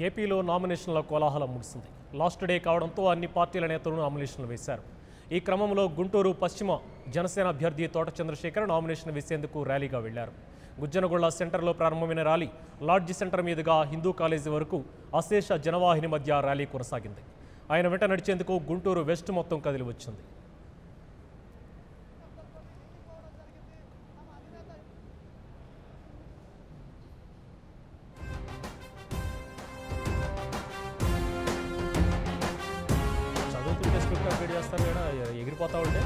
ఏపీలో నామినేషన్ల కోలాహలం ముగిసింది. లాస్ట్ డే కావడంతో అన్ని పార్టీల నేతలు నామినేషన్లు వేశారు. ఈ క్రమంలో గుంటూరు పశ్చిమ జనసేన అభ్యర్థి తోట చంద్రశేఖర్ నామినేషన్ వేసేందుకు ర్యాలీగా వెళ్లారు. గుజ్జనగొళ్ల సెంటర్లో ప్రారంభమైన ర్యాలీ లాడ్జి సెంటర్ మీదుగా హిందూ కాలేజీ వరకు అశేష జనవాహిని మధ్య ర్యాలీ కొనసాగింది. ఆయన వెంట నడిచేందుకు గుంటూరు వెస్ట్ మొత్తం కదిలి వచ్చింది. చదువుతుంటే స్క్రిప్ట్ అప్డేట్ చేస్తారు కదా, ఎగిరిపోతా ఉంటే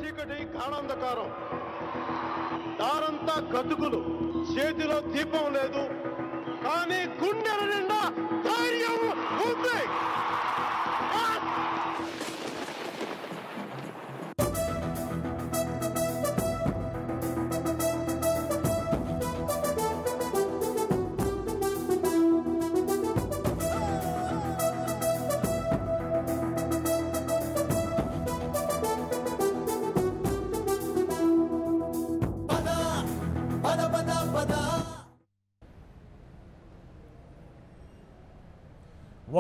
చీకటి గాఢాంధకారం, దారంతా గతుకులు, చేతిలో దీపం లేదు, కానీ గుండెల నిండా ధైర్యం ఉంది.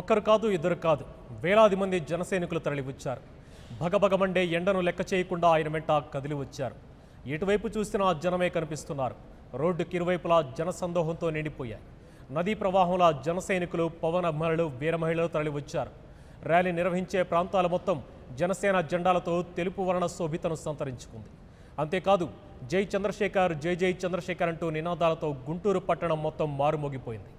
ఒక్కరు కాదు, ఇద్దరు కాదు, వేలాది మంది జనసైనికులు తరలివచ్చారు. భగభగమండే ఎండను లెక్క చేయకుండా ఆయన వెంట కదిలి వచ్చారు. ఎటువైపు చూసినా జనమే కనిపిస్తున్నారు. రోడ్డుకి ఇరువైపులా జనసందోహంతో నిండిపోయాయి. నదీ ప్రవాహంలా జనసైనికులు, పవన్ అభిమానులు, వీర మహిళలు తరలివచ్చారు. ర్యాలీ నిర్వహించే ప్రాంతాల మొత్తం జనసేన జెండాలతో తెలుపు వర్ణ శోభితను సంతరించుకుంది. అంతేకాదు, జై చంద్రశేఖర్, జై జై చంద్రశేఖర్ అంటూ నినాదాలతో గుంటూరు పట్టణం మొత్తం మారుమోగిపోయింది.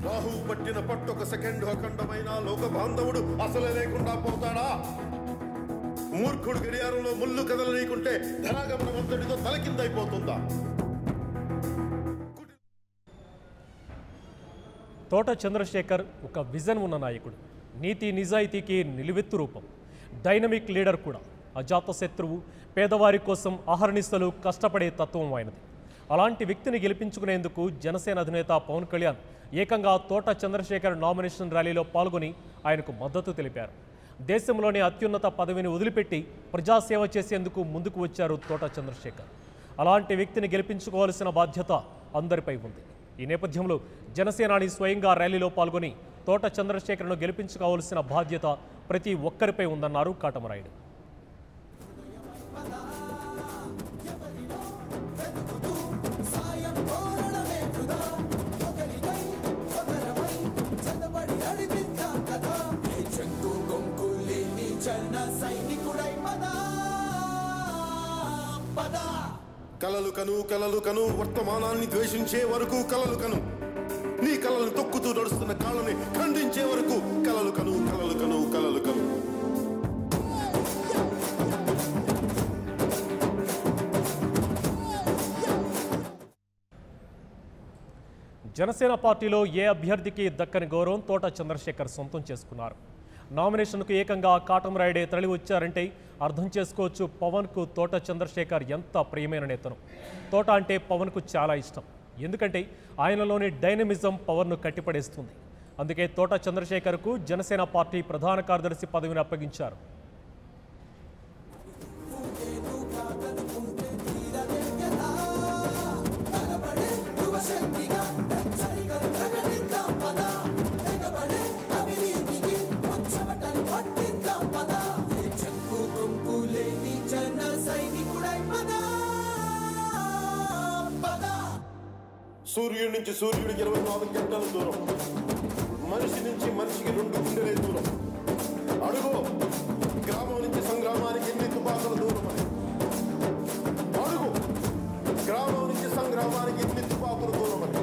రాహు పట్టిన పట్టొక సెకండ్ అఖండమైన లోక బాంధవుడు అసలే లేకుండా పోతాడా? మూర్ఖుడు గడియారంలో ముళ్ళు కదలనీకుంటే ధనాగమనం అంతటితో తలకిందైపోతుందా? తోట చంద్రశేఖర్ ఒక విజన్ ఉన్న నాయకుడు. నీతి నిజాయితీకి నిలువెత్తు రూపం. డైనమిక్ లీడర్ కూడా. అజాత శత్రువు, పేదవారి కోసం అహర్నిశలు కష్టపడే తత్వం ఆయనది. అలాంటి వ్యక్తిని గెలిపించుకునేందుకు జనసేన అధినేత పవన్ కళ్యాణ్ ఏకంగా తోట చంద్రశేఖర్ నామినేషన్ ర్యాలీలో పాల్గొని ఆయనకు మద్దతు తెలిపారు. దేశంలోని అత్యున్నత పదవిని వదిలిపెట్టి ప్రజాసేవ చేసేందుకు ముందుకు వచ్చారు తోట చంద్రశేఖర్. అలాంటి వ్యక్తిని గెలిపించుకోవాల్సిన బాధ్యత అందరిపై ఉంది. ఈ నేపథ్యంలో జనసేనాని స్వయంగా ర్యాలీలో పాల్గొని తోట చంద్రశేఖర్ను గెలిపించుకోవాల్సిన బాధ్యత ప్రతి ఒక్కరిపై ఉందన్నారు కాటమరాయుడు. కలలు కను కలలు కను, వర్తమానాన్ని ద్వేషించే వరకు కలలు కను. నీ కలలను తొక్కుతూ నడుస్తున్న కాళ్ళని ఖండించే వరకు కలలు కను కలలు కను కలలు కను. జనసేన పార్టీలో ఏ అభ్యర్థికి దక్కని గౌరవం తోట చంద్రశేఖర్ సొంతం చేసుకున్నారు. నామినేషన్కు ఏకంగా కాటమరాయుడే తరలి వచ్చారంటే అర్థం చేసుకోవచ్చు పవన్కు తోట చంద్రశేఖర్ ఎంత ప్రియమైన నేతను. తోట అంటే పవన్కు చాలా ఇష్టం. ఎందుకంటే ఆయనలోని డైనమిజం పవర్ను కట్టిపడేస్తుంది. అందుకే తోట చంద్రశేఖర్కు జనసేన పార్టీ ప్రధాన కార్యదర్శి పదవిని అప్పగించారు. సూర్యుడి నుంచి సూర్యుడికి 24 గంటల దూరం, మనిషి నుంచి మనిషికి 2 గుండెలే దూరం. అడుగు గ్రామం నుంచి సంగ్రామానికి ఎన్ని తుపాకుల దూరమని. అడుగు గ్రామం నుంచి సంగ్రామానికి ఎన్ని తుపాకుల దూరమని.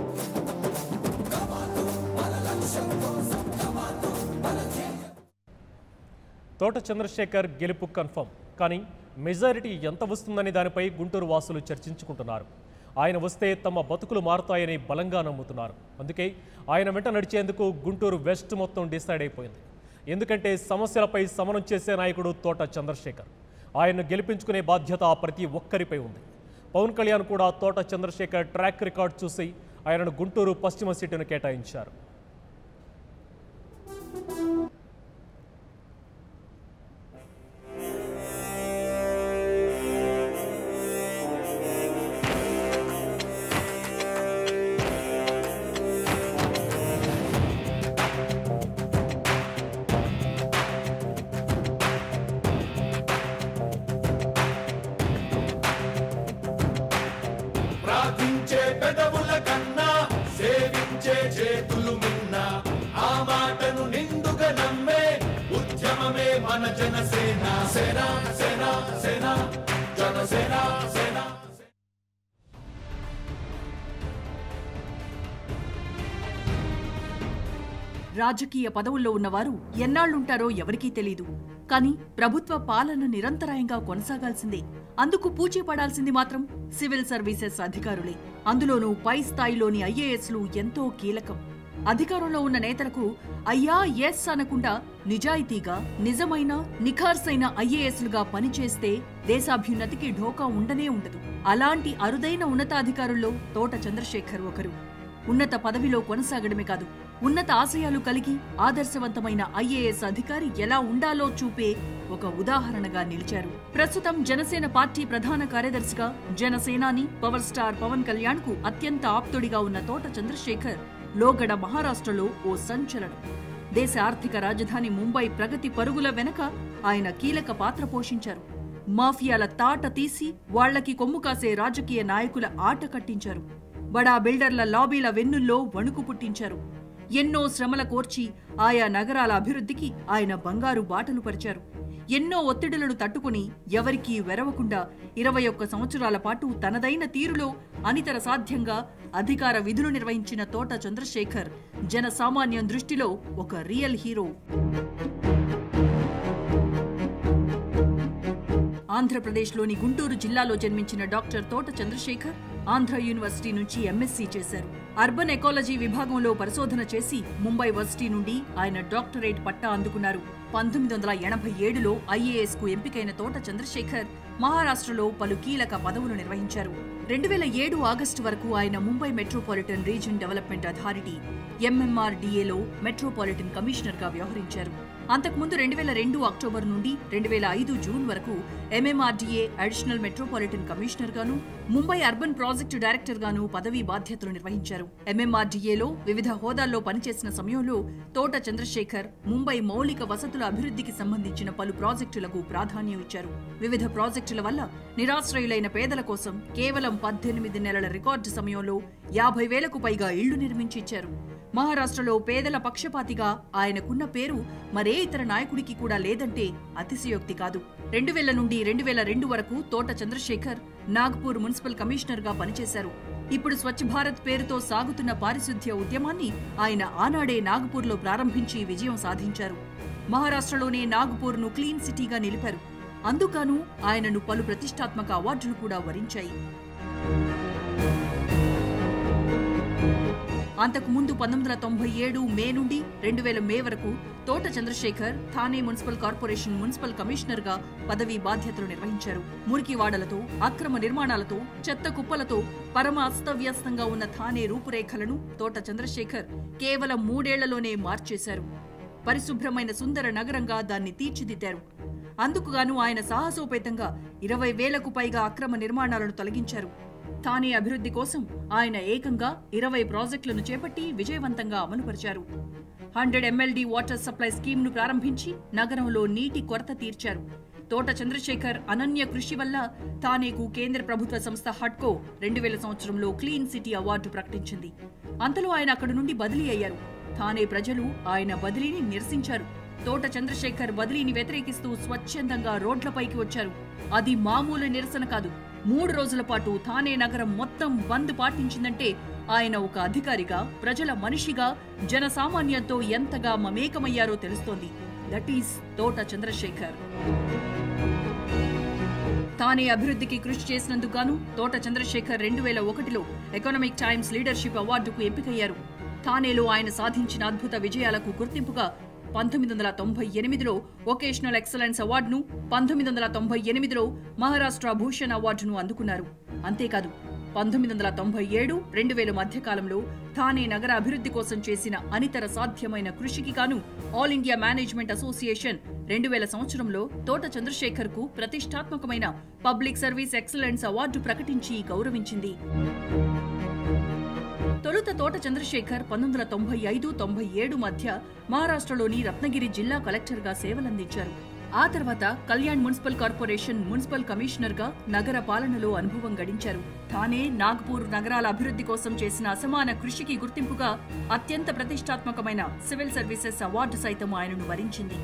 తోట చంద్రశేఖర్ గెలుపు కన్ఫర్మ్. కానీ మెజారిటీ ఎంత వస్తుందనే దానిపై గుంటూరు వాసులు చర్చించుకుంటున్నారు. ఆయన వస్తే తమ బతుకులు మారుతాయని బలంగా నమ్ముతున్నారు. అందుకే ఆయన వెంట నడిచేందుకు గుంటూరు వెస్ట్ మొత్తం డిసైడ్ అయిపోయింది. ఎందుకంటే సమస్యలపై సమరం చేసే నాయకుడు తోట చంద్రశేఖర్. ఆయన్ను గెలిపించుకునే బాధ్యత ప్రతి ఒక్కరిపై ఉంది. పవన్ కళ్యాణ్ కూడా తోట చంద్రశేఖర్ ట్రాక్ రికార్డ్ చూసి ఆయనను గుంటూరు పశ్చిమ సీటును కేటాయించారు. ప్రార్థించే పెదవుల కన్నా సేవించే చేతులు మిన్న, ఆ మాటను నిండుగా నమ్మే ఉద్యమమే మన జనసేన. సేన సేన సేన జనసేన సేన. రాజకీయ పదవుల్లో ఉన్నవారు ఎన్నాళ్లుంటారో ఎవరికీ తెలీదు. కానీ ప్రభుత్వ పాలన నిరంతరాయంగా కొనసాగాల్సిందే. అందుకు పూచీ పడాల్సింది మాత్రం సివిల్ సర్వీసెస్ అధికారులే. అందులోనూ పై స్థాయిలోని ఐఏఎస్లు ఎంతో కీలకం. అధికారంలో ఉన్న నేతలకు అయ్యా ఎస్ అనకుండా నిజాయితీగా నిజమైన నిఖార్సైన ఐఏఎస్లుగా పనిచేస్తే దేశాభ్యున్నతికి ఢోకా ఉండనే ఉండదు. అలాంటి అరుదైన ఉన్నతాధికారుల్లో తోట చంద్రశేఖర్ ఒకరు. ఉన్నత పదవిలో కొనసాగడమే కాదు, ఉన్నత ఆశయాలు కలిగి ఆదర్శవంతమైన ఐఏఎస్ అధికారి ఎలా ఉండాలో చూపే ఒక ఉదాహరణగా నిలిచారు. ప్రస్తుతం జనసేన పార్టీ ప్రధాన కార్యదర్శిగా జనసేనాని పవర్ స్టార్ పవన్ కళ్యాణ్ కు అత్యంత ఆప్తుడిగా ఉన్న తోట చంద్రశేఖర్ లోగడ మహారాష్ట్రలో ఓ సంచలనం. దేశ ఆర్థిక రాజధాని ముంబై ప్రగతి పరుగుల వెనక ఆయన కీలక పాత్ర పోషించారు. మాఫియాల తాట తీసి వాళ్లకి కొమ్ము కాసే రాజకీయ నాయకుల ఆట కట్టించారు. బడా బిల్డర్ల లాబీల వెన్నుల్లో వణుకు పుట్టించారు. ఎన్నో శ్రమల కోర్చి ఆయా నగరాల అభివృద్ధికి ఆయన బంగారు బాటలు పరిచారు. ఎన్నో ఒత్తిడులను తట్టుకుని ఎవరికీ వెరవకుండా 21 సంవత్సరాల పాటు తనదైన తీరులో అనితర సాధ్యంగా అధికార విధులు నిర్వహించిన తోట చంద్రశేఖర్ జనసామాన్యం దృష్టిలో ఒక రియల్ హీరో. ఆంధ్రప్రదేశ్లోని గుంటూరు జిల్లాలో జన్మించిన డాక్టర్ తోట చంద్రశేఖర్ ఆంధ్ర యూనివర్సిటీ నుంచి ఎంఎస్సీ చేశారు. అర్బన్ ఎకాలజీ విభాగంలో పరిశోధన చేసి ముంబై వర్సిటీ నుండి ఆయన డాక్టరేట్ పట్టా అందుకున్నారు. 1987లో ఐఏఎస్ కు ఎంపికైన తోట చంద్రశేఖర్ మహారాష్ట్రలో పలు కీలక పదవులు నిర్వహించారు. 2007 ఆగస్టు వరకు ఆయన Mumbai metropolitan region development authority ఎంఎంఆర్డీఏలో మెట్రోపాలిటన్ కమిషనర్ గా వ్యవహరించారు. అంతకుముందు 2002 అక్టోబర్ నుండి 2005 జూన్ వరకు ఎంఎంఆర్డీఏ అడిషనల్ మెట్రోపాలిటన్ కమిషనర్ గాను, ముంబై అర్బన్ ప్రాజెక్టు డైరెక్టర్ గాను పదవీ బాధ్యతలు నిర్వహించారు. ఎంఎంఆర్డీఏలో వివిధ హోదాల్లో పనిచేసిన సమయంలో తోట చంద్రశేఖర్ ముంబై మౌలిక వసతుల అభివృద్ధికి సంబంధించిన పలు ప్రాజెక్టులకు ప్రాధాన్యం ఇచ్చారు. వివిధ ప్రాజెక్టుల వల్ల నిరాశ్రయులైన పేదల కోసం కేవలం 18 నెలల రికార్డు సమయంలో 50,000కు పైగా ఇళ్లు నిర్మించి ఇచ్చారు. మహారాష్ట్రలో పేదల పక్షపాతిగా ఆయనకున్న పేరు మరే ఇతర నాయకుడికి కూడా లేదంటే అతిశయోక్తి కాదు. 2000 నుండి 2002 వరకు తోట చంద్రశేఖర్ నాగ్పూర్ మున్సిపల్ కమిషనర్ గా పనిచేశారు. ఇప్పుడు స్వచ్ఛ భారత్ పేరుతో సాగుతున్న పారిశుద్ధ్య ఉద్యమాన్ని ఆయన ఆనాడే నాగ్పూర్లో ప్రారంభించి విజయం సాధించారు. మహారాష్ట్రలోనే నాగ్పూర్ను క్లీన్ సిటీగా నిలిపారు. అందుకను ఆయనను పలు ప్రతిష్టాత్మక అవార్డులు కూడా వరించాయి. అంతకుముందు 1997 మే నుండి 2000 మే వరకు Thota Chandrashekhar Thane municipal corporation municipal commissioner గా పదవీ బాధ్యతలు నిర్వహించారు. మురికివాడలతో, అక్రమ నిర్మాణాలతో, చెత్త కుప్పలతో పరమ అస్తవ్యస్తంగా ఉన్న థానే రూపురేఖలను తోట చంద్రశేఖర్ కేవలం 3 ఏళ్లలోనే మార్చేశారు. పరిశుభ్రమైన సుందర నగరంగా దాన్ని తీర్చిదిద్దారు. అందుకుగాను ఆయన సాహసోపేతంగా 20,000కు పైగా అక్రమ నిర్మాణాలను తొలగించారు. థానే అభివృద్ధి కోసం ఆయన ఏకంగా 20 ప్రాజెక్టులను చేపట్టి విజయవంతంగా అమలుపరిచారు. 100 MLD వాటర్ సప్లై స్కీమ్ను ప్రారంభించి నగరంలో నీటి కొరత తీర్చారు. తోట చంద్రశేఖర్ అనన్య కృషి వల్ల థానేకు కేంద్ర ప్రభుత్వ సంస్థ హడ్కో 2000 సంవత్సరంలో క్లీన్ సిటీ అవార్డు ప్రకటించింది. అంతలో ఆయన అక్కడి నుండి బదిలీ అయ్యారు. థానే ప్రజలు ఆయన బదిలీని నిరసించారు. తోట చంద్రశేఖర్ బదిలీని వ్యతిరేకిస్తూ స్వచ్ఛందంగా రోడ్లపైకి వచ్చారు. అది మామూలు నిరసన కాదు. 3 రోజుల పాటు థానే నగరం మొత్తం బంద్ పాటించిందంటే ఆయన ఒక అధికారిగా, ప్రజల మనిషిగా, జనసామాన్యంతో ఎంతగా మమేకమయ్యారో తెలుస్తోంది. దట్ ఈస్ తోట చంద్రశేఖర్. తానే అభివృద్ధికి కృషి చేసినందుకు గాను తోట చంద్రశేఖర్ 2001లో ఎకనామిక్ టైమ్స్ లీడర్షిప్ అవార్డుకు ఎంపికయ్యారు. థానేలో ఆయన సాధించిన అద్భుత విజయాలకు గుర్తింపుగా 1998లో వొకేషనల్ ఎక్సలెన్స్ అవార్డును, 1998లో మహారాష్ట్ర భూషణ్ అవార్డును అందుకున్నారు. అంతేకాదు 1997, 2000 మధ్యకాలంలో థానే నగర అభివృద్ధి కోసం చేసిన అనితర సాధ్యమైన కృషికి గాను ఆల్ ఇండియా మేనేజ్మెంట్ అసోసియేషన్ 2000 సంవత్సరంలో తోట చంద్రశేఖర్ కు ప్రతిష్టాత్మకమైన పబ్లిక్ సర్వీస్ ఎక్సలెన్స్ అవార్డు ప్రకటించి గౌరవించింది. తొలుత తోట చంద్రశేఖర్ 1995-97 మధ్య మహారాష్ట్రలోని రత్నగిరి జిల్లా కలెక్టర్గా సేవలందించారు. ఆ తర్వాత Kalyan municipal corporation municipal commissioner గా నగర పాలనలో అనుభవం గడించారు. థానే, నాగ్పూర్ నగరాల అభివృద్ధి కోసం చేసిన అసమాన కృషికి గుర్తింపుగా అత్యంత ప్రతిష్టాత్మకమైన సివిల్ సర్వీసెస్ అవార్డు సైతం ఆయనను వరించింది.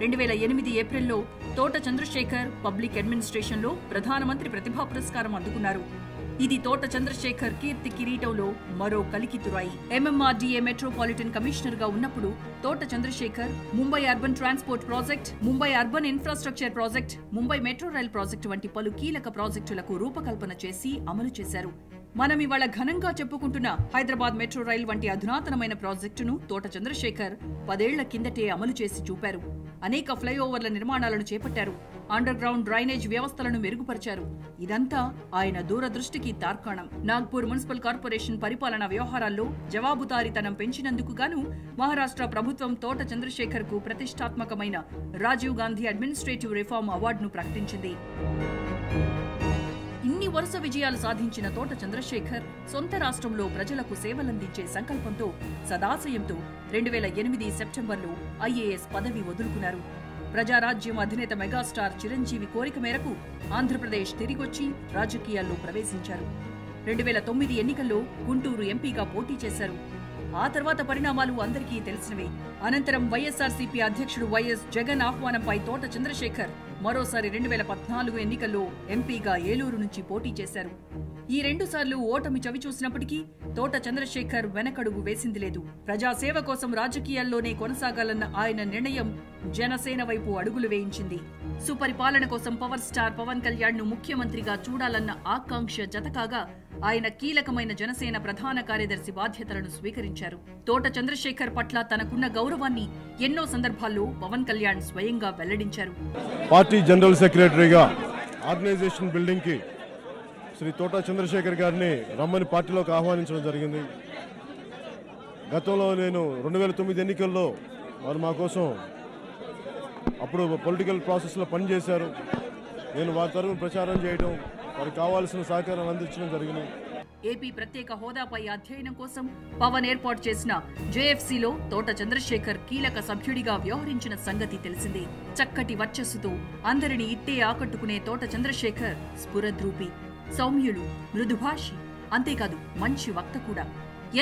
2008 ఏప్రిల్లో తోట చంద్రశేఖర్ పబ్లిక్ అడ్మినిస్ట్రేషన్లో ప్రధానమంత్రి ప్రతిభా పురస్కారం అందుకున్నారు. ఇది తోట చంద్రశేఖర్ కీర్తి కిరీటంలో మరో కలికితురాయి. MMRDA మెట్రోపాలిటన్ కమిషనర్ గా ఉన్నప్పుడు Thota Chandrashekhar Mumbai urban transport project, Mumbai urban infrastructure project, Mumbai metro rail project వంటి పలు కీలక ప్రాజెక్టులకు రూపకల్పన చేసి అమలు చేశారు. మనం ఇవాళ ఘనంగా చెప్పుకుంటున్న హైదరాబాద్ మెట్రో రైల్ వంటి అధునాతనమైన ప్రాజెక్టును తోట చంద్రశేఖర్ 10 ఏళ్ల కిందటే అమలు చేసి చూపారు. అనేక ఫ్లైఓవర్ల నిర్మాణాలను చేపట్టారు. అండర్ గ్రౌండ్ డ్రైనేజ్ వ్యవస్థలను మెరుగుపరిచారు. ఇదంతా ఆయన దూరదృష్టికి తార్కాణం. నాగ్పూర్ మున్సిపల్ కార్పొరేషన్ పరిపాలనా వ్యవహారాల్లో జవాబుదారీతనం పెంచినందుకు గాను మహారాష్ట్ర ప్రభుత్వం తోట చంద్రశేఖర్ కు ప్రతిష్టాత్మకమైన రాజీవ్ గాంధీ అడ్మినిస్ట్రేటివ్ రిఫార్మ్ అవార్డును ప్రకటించింది. ఇన్ని వరుస విజయాలు సాధించిన తోట చంద్రశేఖర్ సొంత రాష్ట్రంలో ప్రజలకు సేవలందించే సంకల్పంతో, సదాశయంతో 2008 సెప్టెంబర్లో IAS పదవి వదులుకున్నారు. ప్రజారాజ్యం అధినేత మెగాస్టార్ చిరంజీవి కోరిక మేరకు ఆంధ్రప్రదేశ్ తిరిగొచ్చి రాజకీయాల్లో ప్రవేశించారు. 2009 ఎన్నికల్లో గుంటూరు ఎంపీగా పోటీ చేశారు. ఆ తర్వాత పరిణామాలు అందరికీ తెలిసినవే. అనంతరం వైఎస్ఆర్సీపీ అధ్యక్షుడు వైఎస్ జగన్ ఆహ్వానంపై తోట చంద్రశేఖర్ మరోసారి 2014 ఎన్నికల్లో ఎంపీగా ఏలూరు నుంచి పోటీ చేశారు. ఈ 2 సార్లు ఓటమి చవిచూసినప్పటికీ తోట చంద్రశేఖర్ వెనకడుగు వేసింది లేదు. ప్రజాసేవ కోసం రాజకీయాల్లోనే కొనసాగాలన్న ఆయన నిర్ణయం జనసేన వైపు అడుగులు వేయించింది. సుపరిపాలన కోసం పవర్ స్టార్ పవన్ కళ్యాణ్ ను ముఖ్యమంత్రిగా చూడాలన్న ఆకాంక్ష జతకాగా ఆయన కీలకమైన జనసేన ప్రధాన కార్యదర్శి బాధ్యతలను స్వీకరించారు. తోట చంద్రశేఖర్ పట్ల తనకున్న గౌరవాన్ని ఎన్నో సందర్భాల్లో పవన్ కళ్యాణ్ స్వయంగా వెల్లడించారు. పార్టీ జనరల్ సెక్రటరీగా ఆర్గనైజేషన్ బిల్డింగ్ కి శ్రీ తోట చంద్రశేఖర్ గారిని రమ్మని పార్టీలోకి ఆహ్వానించడం జరిగింది. గతంలో నేను 2009 ఎన్నికల్లో వారు మా కోసం అప్పుడు పొలిటికల్ ప్రాసెస్లో పనిచేశారు. నేను వారి తరఫున ప్రచారం చేయడం, వారికి కావాల్సిన సహకారం అందించడం జరిగింది. ఏపీ ప్రత్యేక హోదాపై అధ్యయనం కోసం పవన్ ఏర్పాటు చేసిన JFCలో తోట చంద్రశేఖర్ కీలక సభ్యుడిగా వ్యవహరించిన సంగతి తెలిసిందే. చక్కటి వర్చస్సుతో అందరినీ ఇట్టే ఆకట్టుకునే తోట చంద్రశేఖర్ స్ఫురద్రూపి, సౌమ్యులు, మృదుభాషి, అంతేకాదు మంచి వక్త కూడా.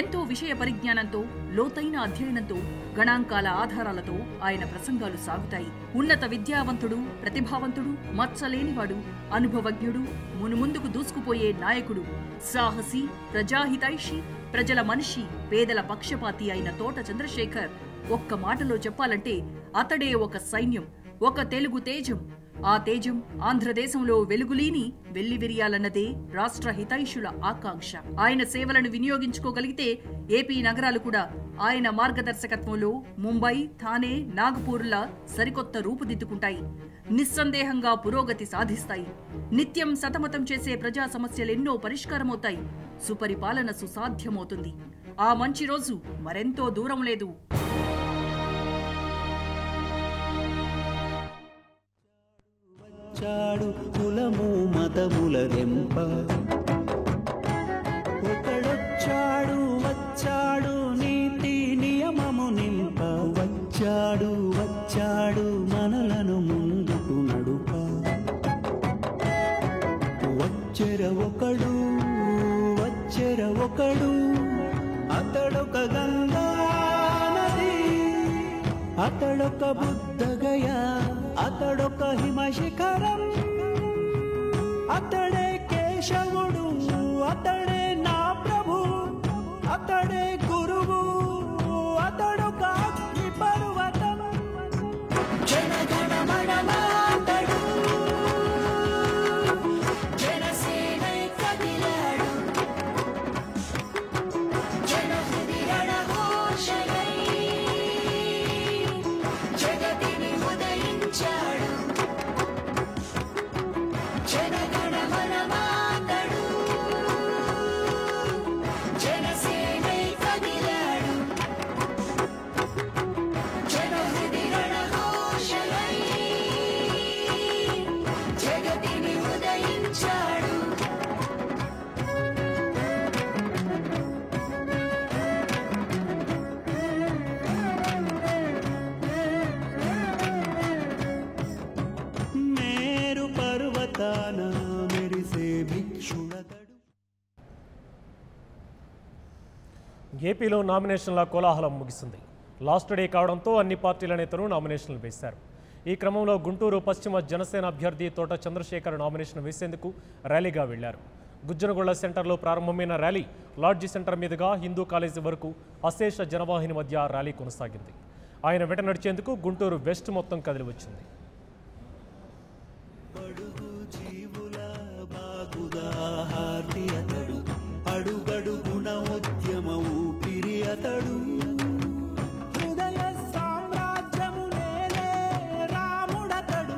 ఎంతో విషయ పరిజ్ఞానంతో, లోతైన అధ్యయనంతో, గణాంకాల ఆధారాలతో ఆయన ప్రసంగాలు సాగుతాయి. ఉన్నత విద్యావంతుడు, ప్రతిభావంతుడు, మచ్చలేనివాడు, అనుభవజ్ఞుడు, మునుముందుకు దూసుకుపోయే నాయకుడు, సాహసి, ప్రజాహితైషి, ప్రజల మనిషి, పేదల పక్షపాతి అయిన తోట చంద్రశేఖర్ ఒక్క మాటలో చెప్పాలంటే అతడే ఒక సైన్యం, ఒక తెలుగు తేజం. ఆ తేజం ఆంధ్రదేశంలో వెలుగులీని వెల్లివిరియాలన్నదే రాష్ట్ర హితైషుల ఆకాంక్ష. ఆయన సేవలను వినియోగించుకోగలిగితే ఏపీ నగరాలు కూడా ఆయన మార్గదర్శకత్వంలో ముంబై, థానే, నాగపూర్ల సరికొత్త రూపుదిద్దుకుంటాయి. నిస్సందేహంగా పురోగతి సాధిస్తాయి. నిత్యం సతమతం చేసే ప్రజా సమస్యలెన్నో పరిష్కారమవుతాయి. సుపరిపాలన సుసాధ్యమవుతుంది. ఆ మంచి రోజు మరెంతో దూరం లేదు. కులము మతముల వెంప ఒకడొచ్చాడు, వచ్చాడు నీతి నియమము నింప, వచ్చాడు వచ్చాడు మనలను ముందుకు నడుప. వచ్చెర ఒకడు, వచ్చెర ఒకడు, అతడొక గంగా నది, అతడొక బుద్ధగయ అతడొక హిమశిఖరం అతడే కేశవుడు అతడే నా ప్రభు అతడే గురువు అతడొక అగ్ని పర్వతం జనగణమనమాతడు జనసేనై కదిలాడు జనహృది రణఘోషయై జగతిని ఉదయించాడు జనగణమనమాతడు జనసేనై కదిలాడు జనహృది రణఘోషయై జగతిని ఉదయించాడు మేరు పర్వతాన మెరిసే భిక్షుడతడు ఏపీలో నామినేషన్ల కోలాహలం ముగిసింది. లాస్ట్ డే కావడంతో అన్ని పార్టీల నేతలు నామినేషన్లు వేశారు. ఈ క్రమంలో గుంటూరు పశ్చిమ జనసేన అభ్యర్థి తోట చంద్రశేఖర్ నామినేషన్ వేసేందుకు ర్యాలీగా వెళ్లారు. గుజ్జనగొళ్ల సెంటర్లో ప్రారంభమైన ర్యాలీ లాడ్జి సెంటర్ మీదుగా హిందూ కాలేజీ వరకు అశేష జనవాహిని మధ్య ర్యాలీ కొనసాగింది. ఆయన వెంట నడిచేందుకు గుంటూరు వెస్ట్ మొత్తం కదిలి వచ్చింది. అడుగు జీవుల బాగుదాహార్తి అతడు అడుగడుగుణ ఉద్యమ ఊపిరి అతడు హృదయ సామ్రాజ్యము నేలే రాముడతడు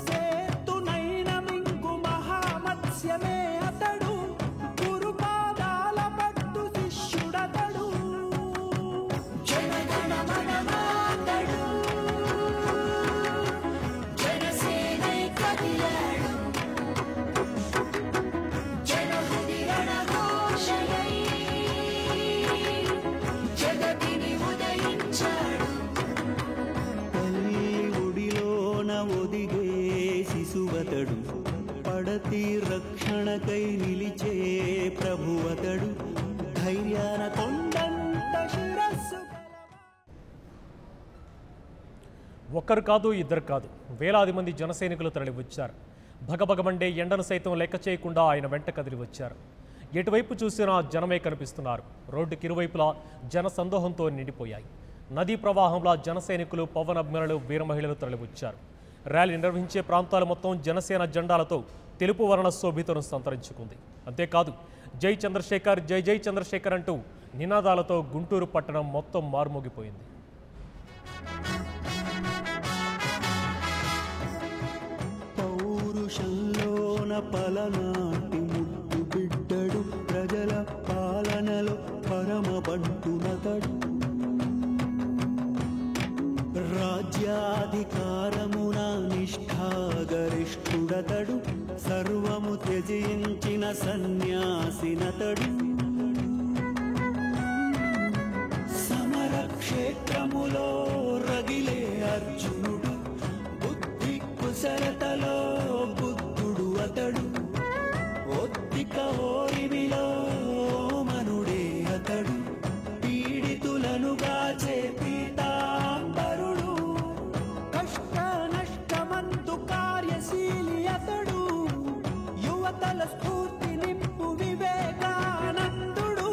సేతునైన మింగు మహామత్స్యమే అతడు గురుపాదాల పట్టు శిష్యుడతడు జనగణమనమాతడు జనసేనై కదిలాడు జనహృది రణఘోషయై జగతిని ఉదయించాడు తల్లి ఒడిలోన ఒదిగే శిశువతడు పడతి రక్షణకై నిలిచే ప్రభువతడు ధైర్యాన కొండంత శిరస్సు ఒక్కరు కాదు ఇద్దరు కాదు వేలాది మంది జనసైనికులు తరలివచ్చారు. భగభగమండే ఎండను సైతం లెక్క చేయకుండా ఆయన వెంట కదిలి వచ్చారు. ఎటువైపు చూసినా జనమే కనిపిస్తున్నారు. రోడ్డుకి ఇరువైపులా జన సందోహంతో నిండిపోయాయి. నదీ ప్రవాహంలో జనసైనికులు పవన్ అభిమానులు వీర మహిళలు తరలివచ్చారు. ర్యాలీ నిర్వహించే ప్రాంతాలు మొత్తం జనసేన జెండాలతో తెలుపు వర్ణ శోభితను సంతరించుకుంది. అంతేకాదు జై చంద్రశేఖర్ జై జై చంద్రశేఖర్ అంటూ నినాదాలతో గుంటూరు పట్టణం మొత్తం మారుమోగిపోయింది. పౌరుషంలోన పలనాటి ముద్దు బిడ్డడు ప్రజల పాలనలో పరమ బంటునతడు రాజ్యాధికారమున నిష్ఠాగరిష్ఠుడతడు సర్వము త్యజించిన సన్యాసినతడు సమరక్షేత్రములో రగిలే అర్జునుడు బుద్ధి కుశలతలో బుద్ధుడు అతడు ఒత్తిక ఓరిమిలో మనుడే అతడు పీడితులను గాచే పీతాంబరుడు కష్ట నష్టమందు కార్యశీలి అతడు యువతల స్ఫూర్తి నింపు వివేకానందుడు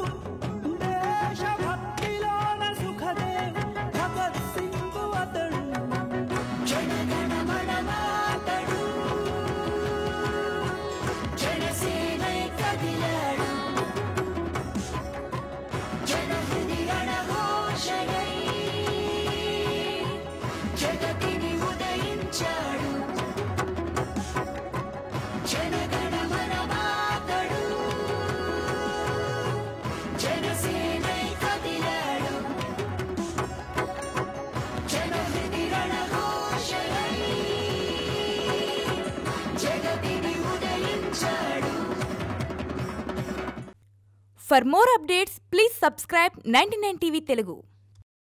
దేశభక్తిలోన సుఖదేవ్ భగత్ సింగ్ అతడు జనగణమనమాతడు జనసేనై కదిలాడు జనహృది రణఘోషయై జగతిని ఉదయించాడు జనగణమనమాతడు జనసేనై కదిలాడు జనహృది రణఘోషయై జగతిని ఉదయించాడు. For more updates, please subscribe 99 TV Telugu.